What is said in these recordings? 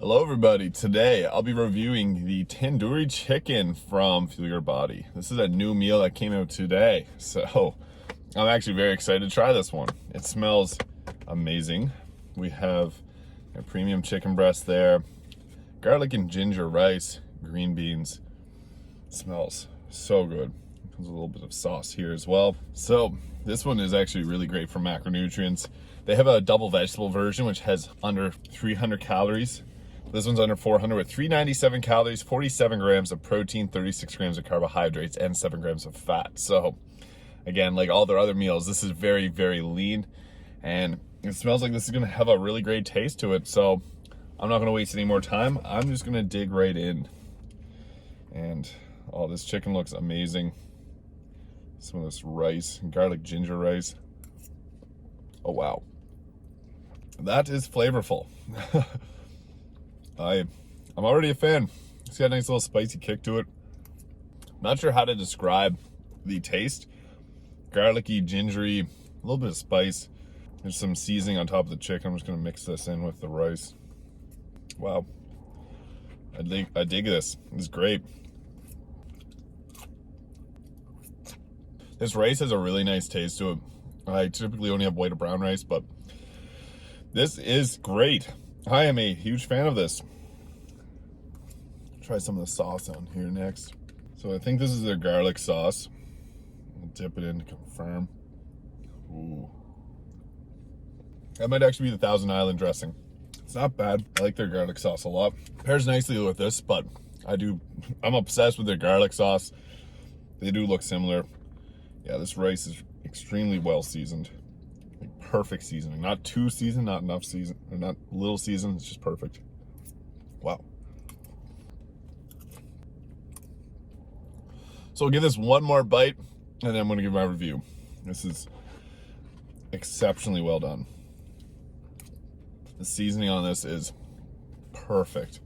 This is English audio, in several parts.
Hello everybody, today I'll be reviewing the Tandoori Chicken from Fuel Your Body. This is a new meal that came out today, so I'm actually very excited to try this one. It smells amazing. We have a premium chicken breast there, garlic and ginger rice, green beans. It smells so good. There's a little bit of sauce here as well. So this one is actually really great for macronutrients. They have a double vegetable version which has under 300 calories. This one's under 400 with 397 calories, 47 grams of protein, 36 grams of carbohydrates, and 7 grams of fat. So again, like all their other meals, this is very, very lean, and it smells like this is gonna have a really great taste to it. So I'm not gonna waste any more time. I'm just gonna dig right in. And oh, this chicken looks amazing. Some of this rice, garlic ginger rice. Oh wow, that is flavorful. I'm already a fan. It's got a nice little spicy kick to it. Not sure how to describe the taste. Garlicky, gingery, a little bit of spice. There's some seasoning on top of the chicken. I'm just gonna mix this in with the rice. Wow, I dig this. It's great. This rice has a really nice taste to it. I typically only have white or brown rice, but this is great. I am a huge fan of this. Try some of the sauce on here next. So I think this is their garlic sauce. I'll dip it in to confirm. Ooh. That might actually be the Thousand Island dressing. It's not bad. I like their garlic sauce a lot. Pairs nicely with this, but I'm obsessed with their garlic sauce. They do look similar. Yeah, this rice is extremely well seasoned. Like perfect seasoning. Not too seasoned, not enough season, or not little seasoned, it's just perfect. Wow. So I'll give this one more bite and then I'm gonna give my review. This is exceptionally well done. The seasoning on this is perfect.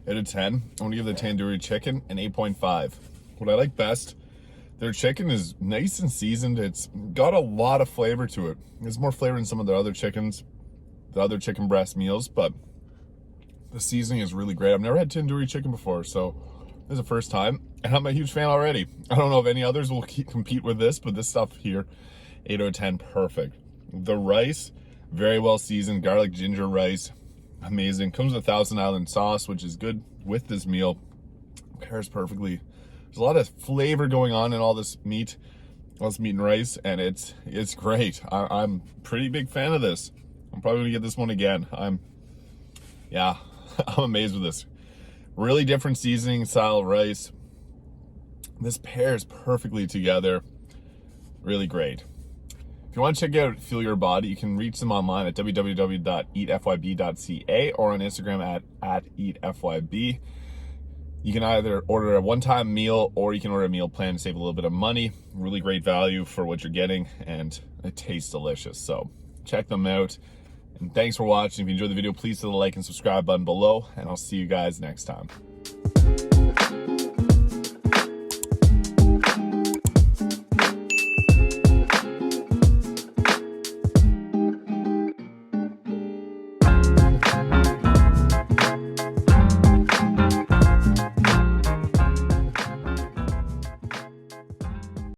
Out of 10, I'm gonna give the Tandoori Chicken an 8.5. What I like best, their chicken is nice and seasoned. It's got a lot of flavor to it. There's more flavor than some of the other chickens, the other chicken breast meals, but the seasoning is really great. I've never had Tandoori Chicken before, so this is the first time, and I'm a huge fan already. I don't know if any others will compete with this, but this stuff here, 8 out of 10, perfect. The rice, very well seasoned, garlic ginger rice, amazing. Comes with Thousand Island sauce, which is good with this meal. Pairs perfectly. There's a lot of flavor going on in all this meat and rice, and it's great. I'm a pretty big fan of this. I'm probably gonna get this one again. I'm amazed with this. Really different seasoning style of rice. This pairs perfectly together. Really great. If you want to check out Fuel Your Body, you can reach them online at www.EatFYB.ca or on Instagram at EatFYB. You can either order a one-time meal or you can order a meal plan to save a little bit of money. Really great value for what you're getting, and it tastes delicious. So check them out. And thanks for watching. If you enjoyed the video, please hit the like and subscribe button below, and I'll see you guys next time.